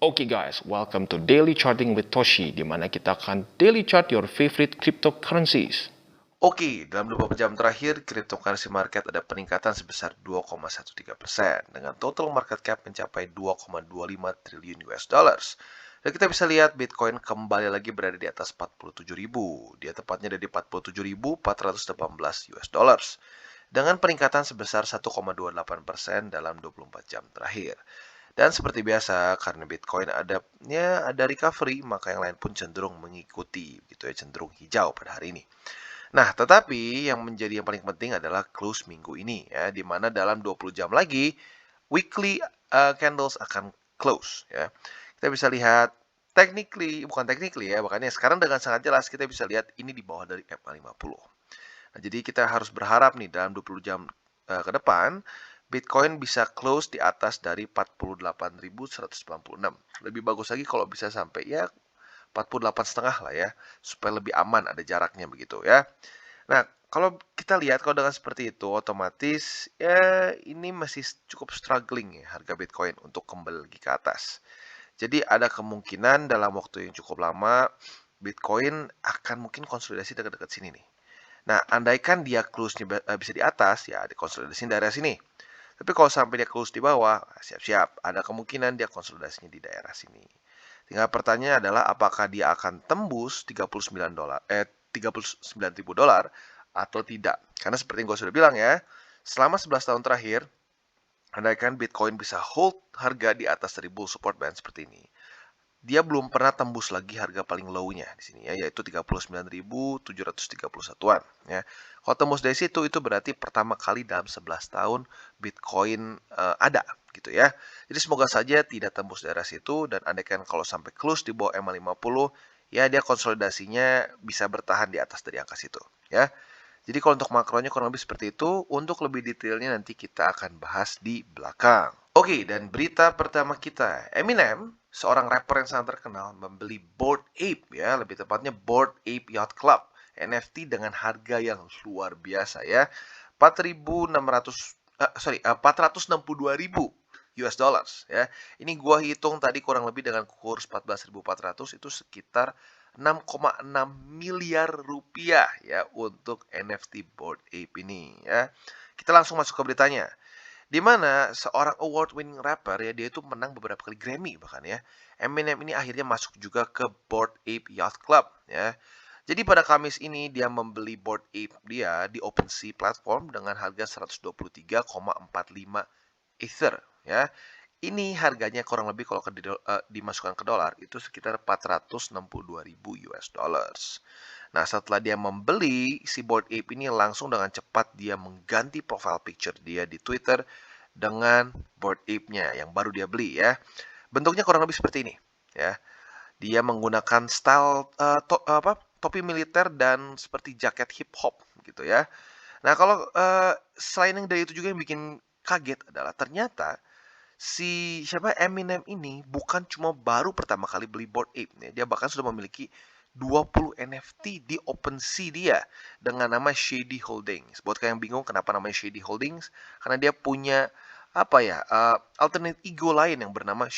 Oke guys, welcome to Daily Charting with Toshi, di mana kita akan daily chart your favorite cryptocurrencies. Oke, dalam 24 jam terakhir, cryptocurrency market ada peningkatan sebesar 2,13% dengan total market cap mencapai 2,25 triliun US dollars. Dan kita bisa lihat Bitcoin kembali lagi berada di atas 47.000. Dia tepatnya ada di 47.418 US dollars dengan peningkatan sebesar 1,28% dalam 24 jam terakhir. Dan seperti biasa, karena Bitcoin ada recovery, maka yang lain pun cenderung mengikuti, gitu ya, cenderung hijau pada hari ini. Nah, tetapi yang menjadi yang paling penting adalah close minggu ini ya, di mana dalam 20 jam lagi weekly candles akan close ya. Kita bisa lihat bukan technically ya, makanya sekarang dengan sangat jelas kita bisa lihat ini di bawah dari MA50. Nah, jadi kita harus berharap nih dalam 20 jam ke depan Bitcoin bisa close di atas dari 48.196. Lebih bagus lagi kalau bisa sampai ya 48,5 lah ya, supaya lebih aman ada jaraknya begitu ya. Nah, kalau kita lihat kalau dengan seperti itu otomatis ya ini masih cukup struggling ya harga Bitcoin untuk kembali lagi ke atas. Jadi ada kemungkinan dalam waktu yang cukup lama Bitcoin akan mungkin konsolidasi dekat-dekat sini nih. Nah, andaikan dia close-nya bisa di atas ya dikonsolidasi di daerah sini. Tapi kalau sampai dia close di bawah, siap-siap ada kemungkinan dia konsolidasinya di daerah sini. Tinggal pertanyaannya adalah apakah dia akan tembus 39 ribu dolar atau tidak. Karena seperti yang gue sudah bilang ya, selama 11 tahun terakhir, andaikan Bitcoin bisa hold harga di atas dari bull support band seperti ini, dia belum pernah tembus lagi harga paling low-nya di sini ya, yaitu 39.731-an ya. Kalau tembus dari situ itu berarti pertama kali dalam 11 tahun Bitcoin ada gitu ya. Jadi semoga saja tidak tembus daerah situ dan andaikan kalau sampai close di bawah MA50 ya dia konsolidasinya bisa bertahan di atas dari angka situ ya. Jadi kalau untuk makronya kurang lebih seperti itu. Untuk lebih detailnya nanti kita akan bahas di belakang. Oke, dan berita pertama kita. Eminem, seorang rapper yang sangat terkenal, membeli Bored Ape ya, lebih tepatnya Bored Ape Yacht Club NFT dengan harga yang luar biasa ya. 462.000 US dollars ya. Ini gua hitung tadi kurang lebih dengan kurs 14.400 itu sekitar 6,6 miliar rupiah ya untuk NFT Bored Ape ini ya. Kita langsung masuk ke beritanya. Di mana seorang award winning rapper ya dia itu menang beberapa kali Grammy bahkan ya. Eminem ini akhirnya masuk juga ke Bored Ape Yacht Club ya. Jadi pada Kamis ini dia membeli Bored Ape dia di OpenSea platform dengan harga 123,45 Ether ya. Ini harganya kurang lebih kalau dimasukkan ke dolar itu sekitar 462.000 US dollars. Nah, setelah dia membeli si Bored Ape ini langsung dengan cepat dia mengganti profile picture dia di Twitter dengan Bored Ape-nya yang baru dia beli ya. Bentuknya kurang lebih seperti ini ya. Dia menggunakan style topi militer dan seperti jaket hip hop gitu ya. Nah, kalau selain yang dari itu juga yang bikin kaget adalah ternyata si Eminem ini bukan cuma baru pertama kali beli Bored Ape nih. Dia bahkan sudah memiliki 20 NFT di OpenSea dia dengan nama Shady Holdings. Buat kalian yang bingung kenapa namanya Shady Holdings, karena dia punya alternate ego lain yang bernama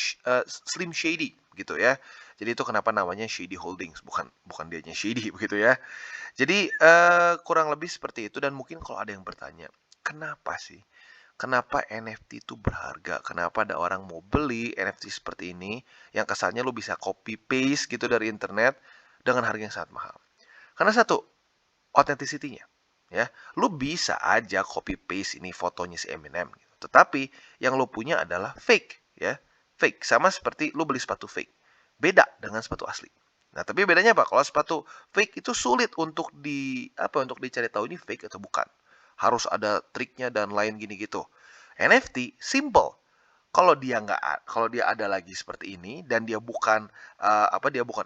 Slim Shady gitu ya. Jadi itu kenapa namanya Shady Holdings, bukan dianya Shady begitu ya. Jadi kurang lebih seperti itu dan mungkin kalau ada yang bertanya, kenapa sih? Kenapa NFT itu berharga? Kenapa ada orang mau beli NFT seperti ini yang kesannya lu bisa copy paste gitu dari internet dengan harga yang sangat mahal? Karena satu, authenticity-nya ya. Lu bisa aja copy paste ini fotonya si Eminem gitu. Tetapi yang lu punya adalah fake ya. Fake sama seperti lu beli sepatu fake. Beda dengan sepatu asli. Nah, tapi bedanya apa? Kalau sepatu fake itu sulit untuk dicari tahu ini fake atau bukan. Harus ada triknya dan lain gini gitu. NFT simple. Kalau dia ada lagi seperti ini dan dia bukan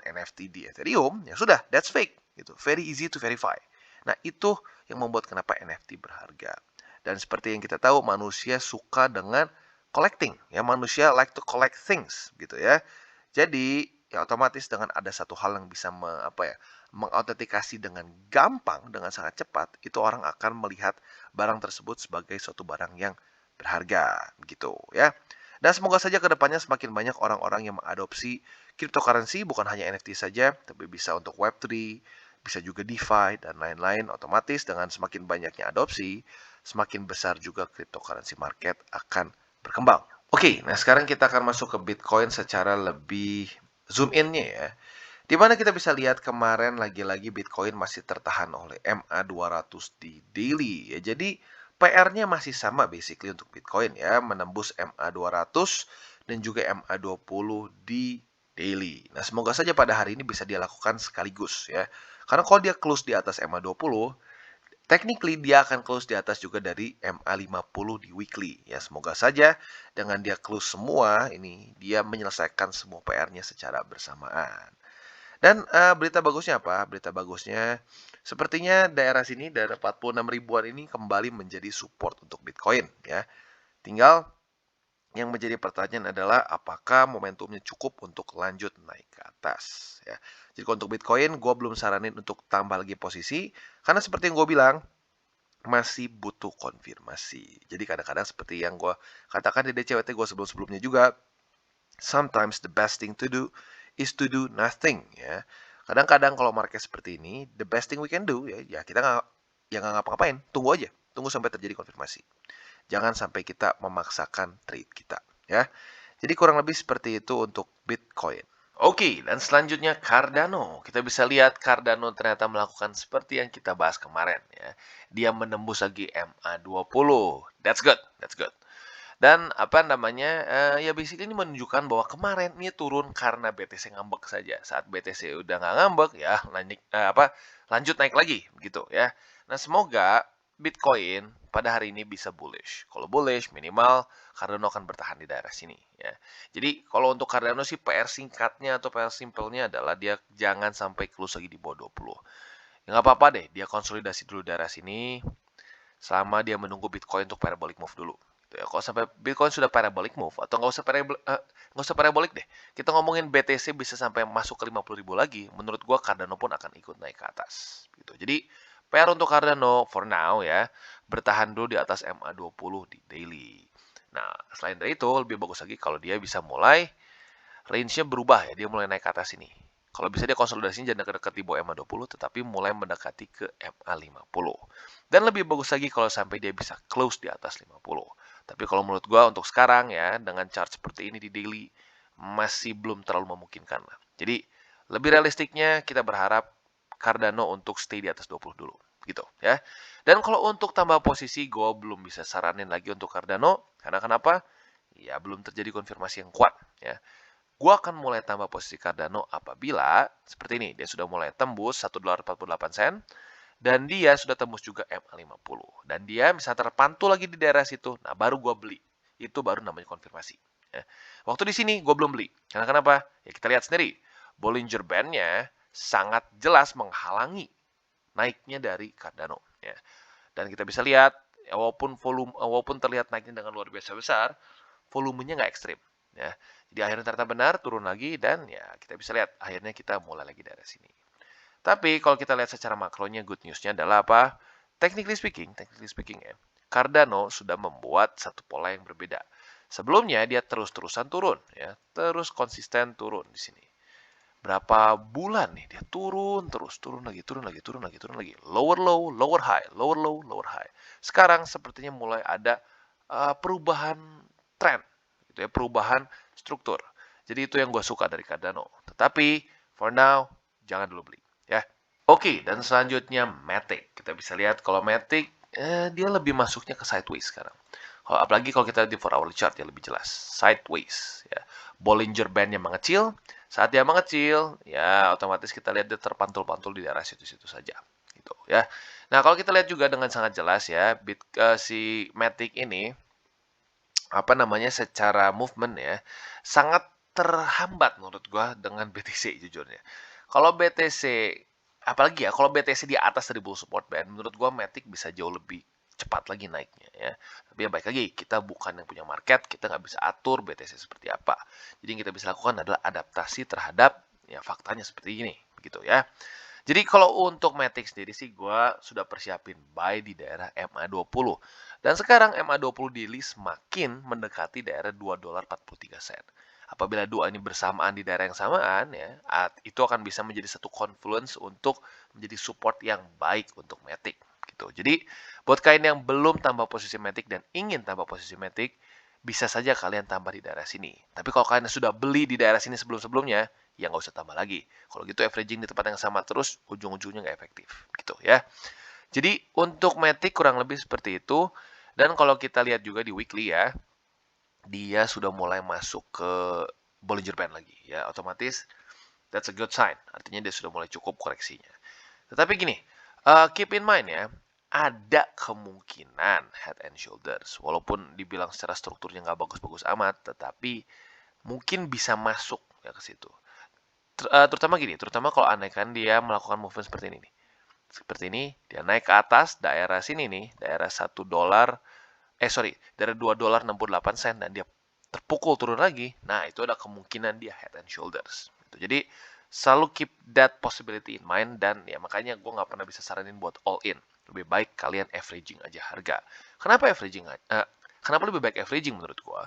NFT di Ethereum, ya sudah, that's fake gitu. Very easy to verify. Nah, itu yang membuat kenapa NFT berharga. Dan seperti yang kita tahu, manusia suka dengan collecting, ya manusia like to collect things gitu ya. Jadi, ya otomatis dengan ada satu hal yang bisa mengautentikasi dengan gampang, dengan sangat cepat, itu orang akan melihat barang tersebut sebagai suatu barang yang berharga gitu ya. Dan semoga saja ke depannya semakin banyak orang-orang yang mengadopsi cryptocurrency, bukan hanya NFT saja, tapi bisa untuk Web3, bisa juga DeFi, dan lain-lain. Otomatis dengan semakin banyaknya adopsi, semakin besar juga cryptocurrency market akan berkembang. Oke, nah sekarang kita akan masuk ke Bitcoin secara lebih zoom in-nya ya. Di mana kita bisa lihat kemarin lagi-lagi Bitcoin masih tertahan oleh MA200 di daily ya. Jadi PR-nya masih sama basically untuk Bitcoin ya, menembus MA200 dan juga MA20 di daily. Nah, semoga saja pada hari ini bisa dia lakukan sekaligus ya. Karena kalau dia close di atas MA20, technically dia akan close di atas juga dari MA50 di weekly ya. Semoga saja dengan dia close semua ini dia menyelesaikan semua PR-nya secara bersamaan. Dan berita bagusnya apa? Berita bagusnya sepertinya daerah sini, daerah 46 ribuan ini kembali menjadi support untuk Bitcoin ya. Tinggal yang menjadi pertanyaan adalah apakah momentumnya cukup untuk lanjut naik ke atas ya. Jadi kalau untuk Bitcoin gue belum saranin untuk tambah lagi posisi karena seperti yang gue bilang masih butuh konfirmasi. Jadi kadang-kadang seperti yang gue katakan di DCWT gue sebelum-sebelumnya juga, sometimes the best thing to do is to do nothing ya. Kadang-kadang kalau market seperti ini, the best thing we can do ya kita nggak ngapa-ngapain, tunggu aja, tunggu sampai terjadi konfirmasi. Jangan sampai kita memaksakan trade kita ya. Jadi kurang lebih seperti itu untuk Bitcoin. Oke, dan selanjutnya Cardano. Kita bisa lihat Cardano ternyata melakukan seperti yang kita bahas kemarin ya. Dia menembus lagi MA20. That's good, that's good. Dan apa namanya, ya basically ini menunjukkan bahwa kemarin ini turun karena BTC ngambek saja. Saat BTC udah nggak ngambek ya lanjut naik lagi gitu ya. Nah semoga Bitcoin pada hari ini bisa bullish. Kalau bullish minimal Cardano akan bertahan di daerah sini ya. Jadi kalau untuk Cardano sih PR singkatnya atau PR simpelnya adalah dia jangan sampai close lagi di bawah 20. Ya nggak apa-apa deh, dia konsolidasi dulu daerah sini selama dia menunggu Bitcoin untuk parabolic move dulu. Gitu ya. Kalau sampai Bitcoin sudah parabolic move atau nggak usah parabolic deh. Kita ngomongin BTC bisa sampai masuk ke 50.000 lagi, menurut gua Cardano pun akan ikut naik ke atas. Gitu. Jadi PR untuk Cardano for now ya, bertahan dulu di atas MA20 di daily. Nah, selain dari itu lebih bagus lagi kalau dia bisa mulai range-nya berubah ya, dia mulai naik ke atas ini. Kalau bisa dia konsolidasinya jangan dekat-dekat di bawah MA20, tetapi mulai mendekati ke MA50. Dan lebih bagus lagi kalau sampai dia bisa close di atas 50. Tapi kalau menurut gua untuk sekarang ya, dengan chart seperti ini di daily, masih belum terlalu memungkinkan lah. Jadi, lebih realistiknya kita berharap Cardano untuk stay di atas 20 dulu. Gitu ya. Dan kalau untuk tambah posisi, gua belum bisa saranin lagi untuk Cardano. Karena kenapa? Ya, belum terjadi konfirmasi yang kuat ya. Gua akan mulai tambah posisi Cardano apabila seperti ini, dia sudah mulai tembus $1.48 dan dia sudah tembus juga MA50 dan dia bisa terpantul lagi di daerah situ. Nah, baru gua beli. Itu baru namanya konfirmasi. Ya. Waktu di sini gua belum beli. Karena kenapa? Ya kita lihat sendiri. Bollinger Band-nya sangat jelas menghalangi naiknya dari Cardano. Ya. Dan kita bisa lihat, walaupun terlihat naiknya dengan luar biasa besar, volumenya nggak ekstrim. Ya. Jadi akhirnya ternyata benar, turun lagi, dan ya kita bisa lihat akhirnya kita mulai lagi dari sini. Tapi kalau kita lihat secara makronya, good news-nya adalah apa? Technically speaking ya, Cardano sudah membuat satu pola yang berbeda. Sebelumnya dia terus-terusan turun, ya, terus konsisten turun di sini. Berapa bulan nih dia turun terus, turun lagi, turun lagi, turun lagi, turun lagi, lower low, lower high, lower low, lower high. Sekarang sepertinya mulai ada perubahan tren, gitu ya, perubahan struktur. Jadi itu yang gue suka dari Cardano. Tetapi for now jangan dulu beli, ya. Oke, dan selanjutnya Matic. Kita bisa lihat kalau Matic dia lebih masuknya ke sideways sekarang. Apalagi kalau kita lihat di 4 hourly chart ya lebih jelas sideways ya. Bollinger Band-nya mengecil. Saat dia mengecil, ya otomatis kita lihat dia terpantul-pantul di daerah situ-situ saja gitu ya. Nah, kalau kita lihat juga dengan sangat jelas ya, si Matic ini apa namanya secara movement ya sangat terhambat menurut gua dengan BTC jujurnya. Kalau BTC apalagi ya kalau BTC di atas dari bull support band menurut gua Matic bisa jauh lebih cepat lagi naiknya ya. Tapi ya baik lagi kita bukan yang punya market, kita nggak bisa atur BTC seperti apa. Jadi yang kita bisa lakukan adalah adaptasi terhadap ya faktanya seperti ini begitu ya. Jadi kalau untuk Matic sendiri sih gue sudah persiapin buy di daerah MA20. Dan sekarang MA20 daily semakin mendekati daerah $2.43. Apabila dua ini bersamaan di daerah yang samaan ya, itu akan bisa menjadi satu confluence untuk menjadi support yang baik untuk Matic gitu. Jadi buat kalian yang belum tambah posisi Matic dan ingin tambah posisi Matic, bisa saja kalian tambah di daerah sini. Tapi kalau kalian sudah beli di daerah sini sebelum-sebelumnya, ya nggak usah tambah lagi. Kalau gitu averaging di tempat yang sama terus, ujung-ujungnya nggak efektif, gitu ya. Jadi untuk Matic kurang lebih seperti itu. Dan kalau kita lihat juga di weekly ya, dia sudah mulai masuk ke Bollinger Band lagi ya, otomatis that's a good sign. Artinya dia sudah mulai cukup koreksinya. Tetapi gini, keep in mind ya, ada kemungkinan head and shoulders. Walaupun dibilang secara strukturnya nggak bagus-bagus amat, tetapi mungkin bisa masuk ya ke situ. Terutama gini, terutama kalau andaikan dia melakukan movement seperti ini nih. Seperti ini, dia naik ke atas daerah sini nih, daerah $1, daerah $2.68 dan dia terpukul turun lagi. Nah, itu ada kemungkinan dia head and shoulders. Gitu. Jadi, selalu keep that possibility in mind dan ya makanya gue nggak pernah bisa saranin buat all in. Lebih baik kalian averaging aja harga. Kenapa averaging? Kenapa lebih baik averaging menurut gue?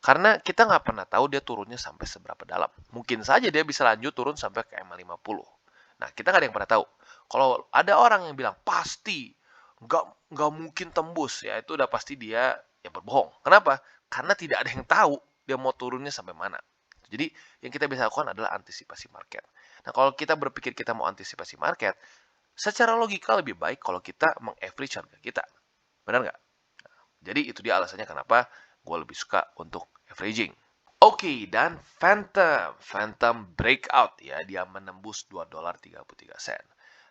Karena kita nggak pernah tahu dia turunnya sampai seberapa dalam. Mungkin saja dia bisa lanjut turun sampai ke MA50. Nah, kita nggak ada yang pernah tahu. Kalau ada orang yang bilang pasti nggak mungkin tembus, ya itu udah pasti dia yang berbohong. Kenapa? Karena tidak ada yang tahu dia mau turunnya sampai mana. Jadi yang kita bisa lakukan adalah antisipasi market. Nah, kalau kita berpikir kita mau antisipasi market, secara logika lebih baik kalau kita meng-average harga kita. Benar nggak? Jadi itu dia alasannya kenapa gue lebih suka untuk averaging. Oke, dan Phantom breakout ya, dia menembus $2.33.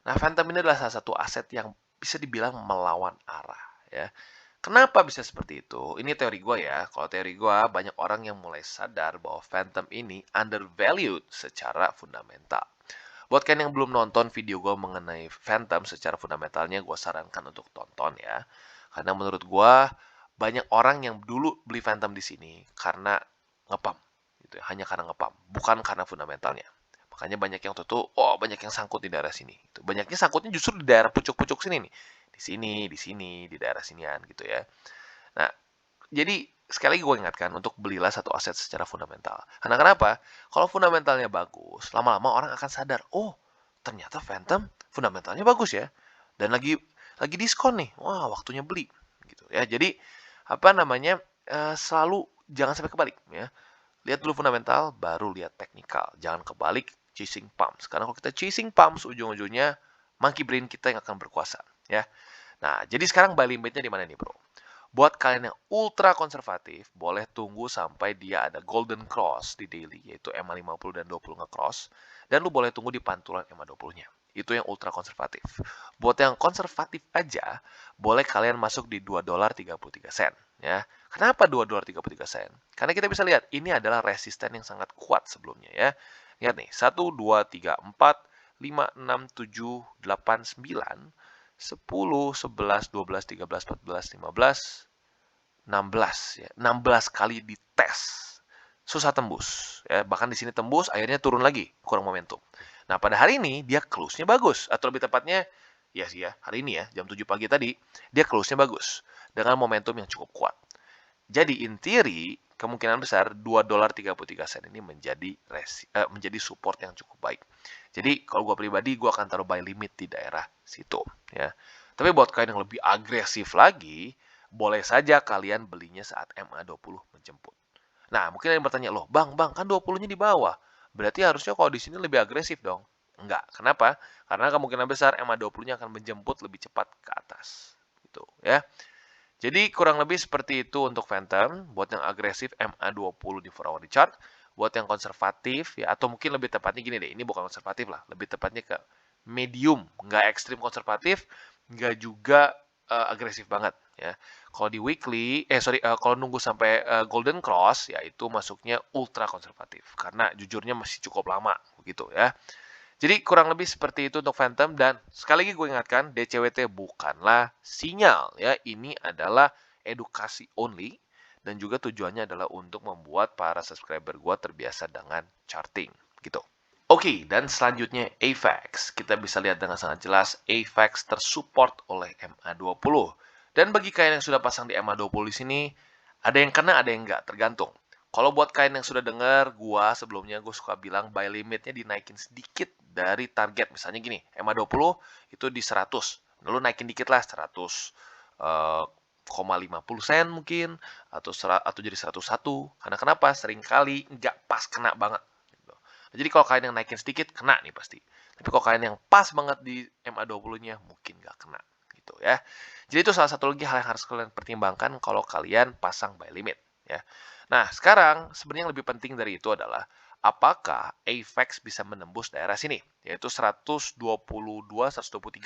Nah, Phantom ini adalah salah satu aset yang bisa dibilang melawan arah ya. Kenapa bisa seperti itu? Ini teori gue ya. Kalau teori gue, banyak orang yang mulai sadar bahwa Phantom ini undervalued secara fundamental. Buat kalian yang belum nonton video gue mengenai Phantom secara fundamentalnya, gue sarankan untuk tonton ya. Karena menurut gue, banyak orang yang dulu beli Phantom di sini karena ngepam. Gitu ya. Hanya karena ngepam, bukan karena fundamentalnya. Makanya banyak yang tuh, oh banyak yang sangkut di daerah sini. Gitu. Banyaknya sangkutnya justru di daerah pucuk-pucuk sini nih. Di sini, di daerah sinian gitu ya. Nah, jadi sekali lagi gue ingatkan untuk belilah satu aset secara fundamental. Karena kenapa? Kalau fundamentalnya bagus, lama-lama orang akan sadar, oh ternyata Phantom fundamentalnya bagus ya. Dan lagi diskon nih, wah waktunya beli gitu ya. Jadi apa namanya selalu jangan sampai kebalik ya. Lihat dulu fundamental, baru lihat teknikal. Jangan kebalik chasing pumps. Karena kalau kita chasing pumps, ujung-ujungnya monkey brain kita yang akan berkuasa ya. Nah, jadi sekarang buy limitnya di mana nih, bro? Buat kalian yang ultra konservatif, boleh tunggu sampai dia ada golden cross di daily, yaitu MA50 dan 20 nge-cross. Dan lu boleh tunggu di pantulan MA20-nya. Itu yang ultra konservatif. Buat yang konservatif aja, boleh kalian masuk di $2.33. Ya. Kenapa $2.33? Karena kita bisa lihat, ini adalah resisten yang sangat kuat sebelumnya ya. Lihat nih, 1, 2, 3, 4, 5, 6, 7, 8, 9, 10, 11, 12, 13, 14, 15, 16 ya. 16 kali dites. Susah tembus ya. Bahkan di sini tembus, akhirnya turun lagi, kurang momentum. Nah, pada hari ini dia close-nya bagus atau lebih tepatnya ya sih ya, hari ini ya, jam 7 pagi tadi, dia close-nya bagus dengan momentum yang cukup kuat. Jadi in theory, kemungkinan besar $2.33 ini menjadi support yang cukup baik. Jadi kalau gue pribadi, gue akan taruh buy limit di daerah situ ya. Tapi buat kalian yang lebih agresif lagi, boleh saja kalian belinya saat MA20 menjemput. Nah, mungkin ada yang bertanya, loh bang, kan 20-nya di bawah. Berarti harusnya kalau di sini lebih agresif dong. Enggak, kenapa? Karena kemungkinan besar MA20-nya akan menjemput lebih cepat ke atas. Gitu ya. Jadi kurang lebih seperti itu untuk Phantom. Buat yang agresif MA20 di 4 hour chart. Buat yang konservatif ya, atau mungkin lebih tepatnya gini deh, ini bukan konservatif lah, lebih tepatnya ke medium, nggak ekstrim konservatif, nggak juga agresif banget ya. Kalau di weekly, kalau nunggu sampai golden cross, ya itu masuknya ultra konservatif karena jujurnya masih cukup lama begitu ya. Jadi kurang lebih seperti itu untuk Phantom dan sekali lagi gue ingatkan DCWT bukanlah sinyal ya, ini adalah edukasi only dan juga tujuannya adalah untuk membuat para subscriber gue terbiasa dengan charting gitu. Oke, dan selanjutnya AVAX. Kita bisa lihat dengan sangat jelas AVAX tersupport oleh MA20. Dan bagi kalian yang sudah pasang di MA20 di sini, ada yang kena, ada yang enggak, tergantung. Kalau buat kalian yang sudah dengar, sebelumnya gue suka bilang buy limitnya dinaikin sedikit dari target. Misalnya gini, MA20 itu di 100. Lalu naikin dikit lah, 100 50 sen mungkin, atau jadi 101. Karena kenapa? Seringkali nggak pas kena banget. Jadi kalau kalian yang naikin sedikit, kena nih pasti. Tapi kalau kalian yang pas banget di MA20-nya, mungkin nggak kena. Gitu ya. Jadi itu salah satu lagi hal yang harus kalian pertimbangkan kalau kalian pasang buy limit. Ya. Nah, sekarang sebenarnya yang lebih penting dari itu adalah apakah AVAX bisa menembus daerah sini, yaitu 123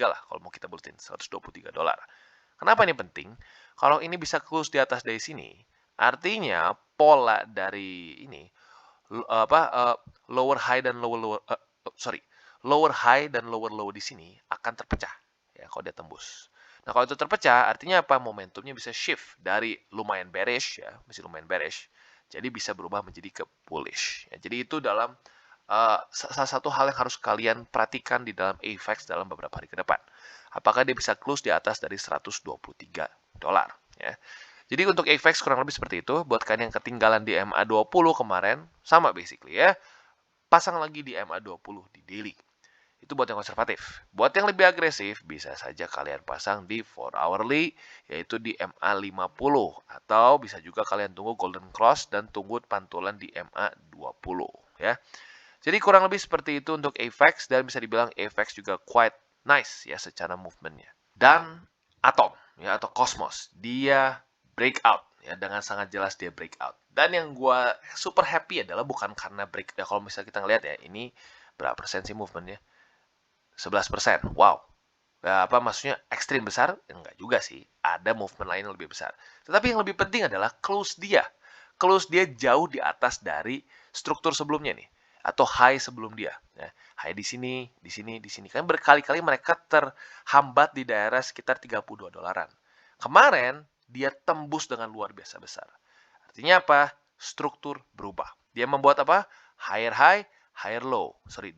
lah kalau mau kita buletin, $123. Kenapa ini penting? Kalau ini bisa close di atas dari sini, artinya pola dari ini lower high dan lower high dan lower low di sini akan terpecah ya kalau dia tembus. Nah, kalau itu terpecah artinya apa? Momentumnya bisa shift dari lumayan bearish ya, masih lumayan bearish. Jadi bisa berubah menjadi ke bullish. Ya, jadi itu dalam salah satu hal yang harus kalian perhatikan di dalam AVAX dalam beberapa hari ke depan. Apakah dia bisa close di atas dari $123 ya. Jadi untuk AVAX kurang lebih seperti itu. Buat kalian yang ketinggalan di MA20 kemarin, sama basically ya. Pasang lagi di MA20 di daily. Itu buat yang konservatif. Buat yang lebih agresif, bisa saja kalian pasang di 4 hourly, yaitu di MA50. Atau bisa juga kalian tunggu golden cross dan tunggu pantulan di MA20 ya. Jadi kurang lebih seperti itu untuk AVAX, dan bisa dibilang AVAX juga quite nice ya secara movementnya. Dan Atom ya, atau Cosmos, dia breakout ya, dengan sangat jelas dia breakout. Dan yang gue super happy adalah bukan karena break ya, kalau misalnya kita ngelihat ya, ini berapa persen sih movementnya? 11%. Wow. Ya, apa maksudnya ekstrim besar? Enggak juga sih. Ada movement lain yang lebih besar. Tetapi yang lebih penting adalah close dia. Close dia jauh di atas dari struktur sebelumnya nih, atau high sebelum dia. Ya, high di sini, di sini, di sini. Kan berkali-kali mereka terhambat di daerah sekitar $32. Kemarin dia tembus dengan luar biasa besar. Artinya apa? Struktur berubah. Dia membuat apa? Higher high, higher low. Sorry,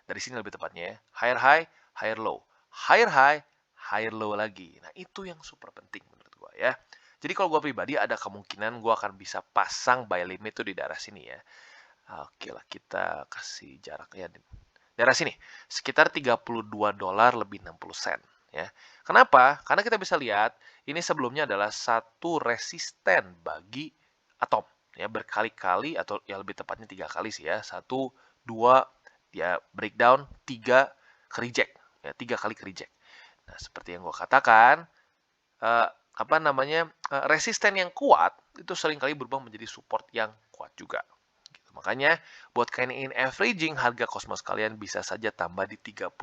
dari sini lebih tepatnya ya. Higher high, higher low. Higher high, higher low lagi. Nah, itu yang super penting menurut gua ya. Jadi kalau gua pribadi ada kemungkinan gua akan bisa pasang buy limit tuh di daerah sini ya. Oke lah, kita kasih jaraknya di daerah sini. Sekitar $32 lebih 60 sen ya. Kenapa? Karena kita bisa lihat ini sebelumnya adalah satu resisten bagi Atom ya, berkali-kali, atau ya lebih tepatnya 3 kali sih ya. 1, 2 dia breakdown, 3 ke reject ya, 3 kali ke reject. Nah, seperti yang gue katakan, resisten yang kuat itu seringkali berubah menjadi support yang kuat juga. Gitu. Makanya buat kalian yang ingin averaging, harga Cosmos kalian bisa saja tambah di $32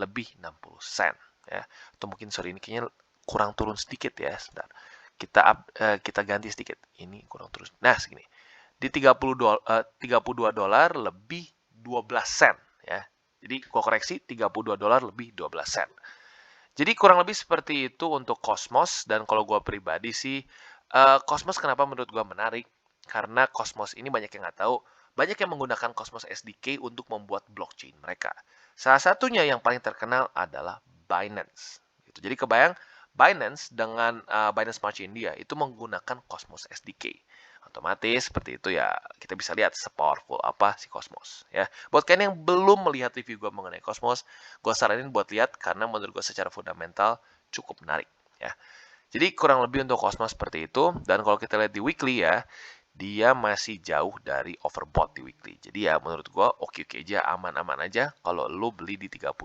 lebih 60 sen ya. Atau mungkin sorry, ini kayaknya kurang turun sedikit ya. Sebentar. Kita ganti sedikit. Ini kurang turun. Nah, segini. Di $32 lebih 12 sen ya. Jadi gua koreksi, $32 lebih 12 sen. Jadi kurang lebih seperti itu untuk Cosmos. Dan kalau gue pribadi sih, Cosmos kenapa menurut gue menarik? Karena Cosmos ini banyak yang nggak tahu, banyak yang menggunakan Cosmos SDK untuk membuat blockchain mereka. Salah satunya yang paling terkenal adalah Binance. Gitu. Jadi kebayang Binance dengan Binance Smart Chain dia itu menggunakan Cosmos SDK. Otomatis seperti itu ya, kita bisa lihat sepowerful apa si Cosmos ya. Buat kalian yang belum melihat review gue mengenai Cosmos, gue saranin buat lihat karena menurut gue secara fundamental cukup menarik ya. Jadi kurang lebih untuk Cosmos seperti itu. Dan kalau kita lihat di weekly ya, dia masih jauh dari overbought di weekly. Jadi ya menurut gue oke-oke aja, aman-aman aja kalau lo beli di $32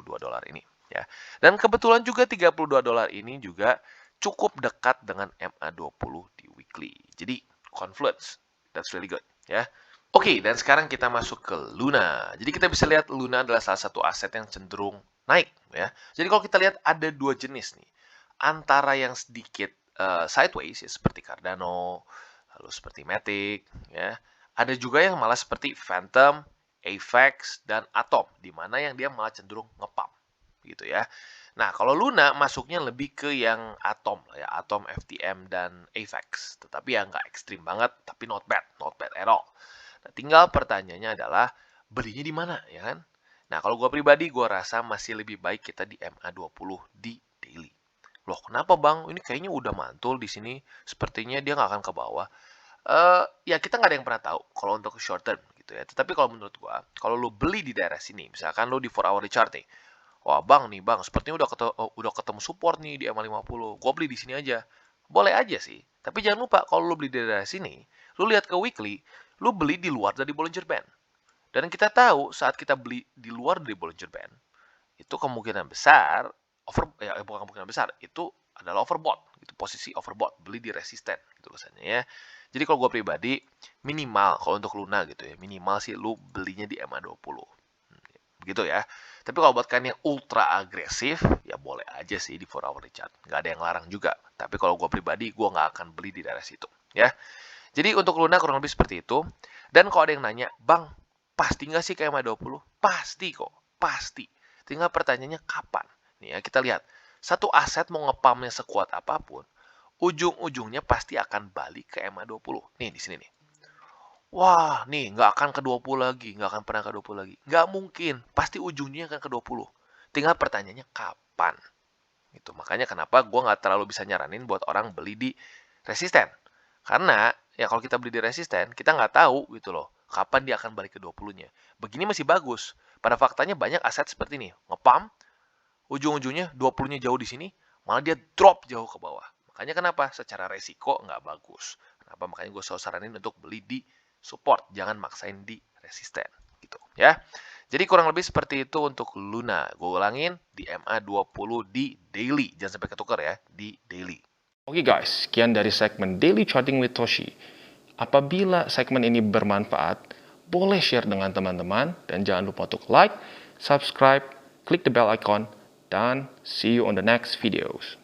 ini ya. Dan kebetulan juga $32 ini juga cukup dekat dengan MA20 di weekly. Jadi confluence, that's really good ya. Oke, dan sekarang kita masuk ke Luna. Jadi kita bisa lihat Luna adalah salah satu aset yang cenderung naik ya. Jadi kalau kita lihat ada dua jenis nih. Antara yang sedikit sideways ya, seperti Cardano, lalu seperti Matic ya. Ada juga yang malah seperti Phantom, AVAX, dan Atom, di mana yang dia malah cenderung nge-pump gitu ya. Nah, kalau Luna masuknya lebih ke yang Atom ya, Atom, FTM, dan AVAX. Tetapi ya nggak ekstrim banget, tapi not bad at all. Nah, tinggal pertanyaannya adalah belinya di mana, ya kan? Nah, kalau gue pribadi, gue rasa masih lebih baik kita di MA20 di daily. Loh, kenapa bang? Ini kayaknya udah mantul di sini. Sepertinya dia nggak akan ke bawah. Ya kita nggak ada yang pernah tahu kalau untuk short term gitu ya. Tetapi kalau menurut gua, kalau lu beli di daerah sini, misalkan lu di 4 hour chart nih, wah bang nih bang, sepertinya udah ketemu support nih di MA50. Gua beli di sini aja. Boleh aja sih. Tapi jangan lupa kalau lu beli di daerah sini, lu lihat ke weekly, lu beli di luar dari Bollinger Band. Dan kita tahu saat kita beli di luar dari Bollinger Band, itu kemungkinan besar bukan kemungkinan besar, itu adalah overbought gitu, posisi overbought, beli di resisten gitu kesannya ya. Jadi kalau gue pribadi minimal kalau untuk Luna gitu ya, minimal sih lu belinya di MA20. Begitu ya. Tapi kalau buat kalian yang ultra agresif, ya boleh aja sih di 4 hour chart. Nggak ada yang larang juga. Tapi kalau gue pribadi, gue nggak akan beli di daerah situ. Ya. Jadi untuk Luna kurang lebih seperti itu. Dan kalau ada yang nanya, Bang, pasti nggak sih ke MA20? Pasti kok. Pasti. Tinggal pertanyaannya kapan. Nih ya, kita lihat. Satu aset mau ngepamnya sekuat apapun, ujung-ujungnya pasti akan balik ke MA20. Nih, di sini nih. Wah, nih nggak akan ke 20 lagi, nggak akan pernah ke 20 lagi. Nggak mungkin, pasti ujungnya akan ke 20. Tinggal pertanyaannya kapan. Gitu. Makanya kenapa gue nggak terlalu bisa nyaranin buat orang beli di resisten. Karena ya kalau kita beli di resisten, kita nggak tahu gitu loh, kapan dia akan balik ke 20-nya. Begini masih bagus. Pada faktanya banyak aset seperti ini, ngepam, ujung-ujungnya 20-nya jauh di sini, malah dia drop jauh ke bawah. Makanya kenapa? Secara resiko nggak bagus. Kenapa? Makanya gue selalu saranin untuk beli di support, jangan maksain di resisten gitu ya. Jadi kurang lebih seperti itu untuk Luna. Gue ulangin di MA20 di daily, jangan sampai ketukar ya, di daily. Oke guys, sekian dari segmen Daily Charting with Toshi. Apabila segmen ini bermanfaat, boleh share dengan teman-teman dan jangan lupa untuk like, subscribe, klik the bell icon, dan see you on the next videos.